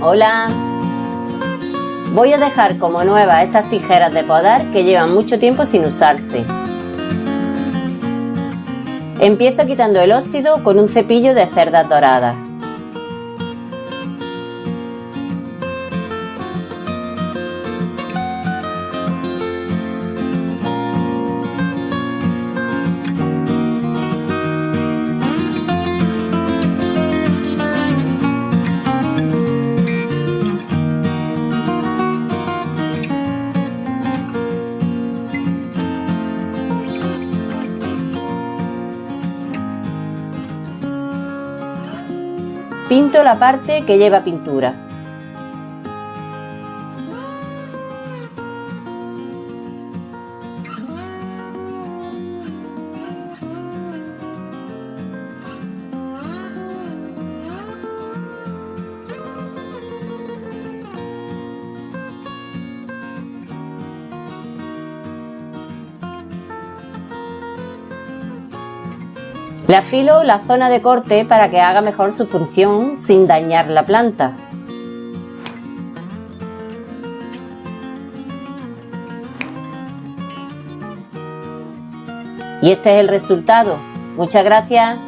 Hola. Voy a dejar como nuevas estas tijeras de podar que llevan mucho tiempo sin usarse. Empiezo quitando el óxido con un cepillo de cerdas doradas. Pinto la parte que lleva pintura. Le afilo la zona de corte para que haga mejor su función sin dañar la planta. Y este es el resultado. Muchas gracias.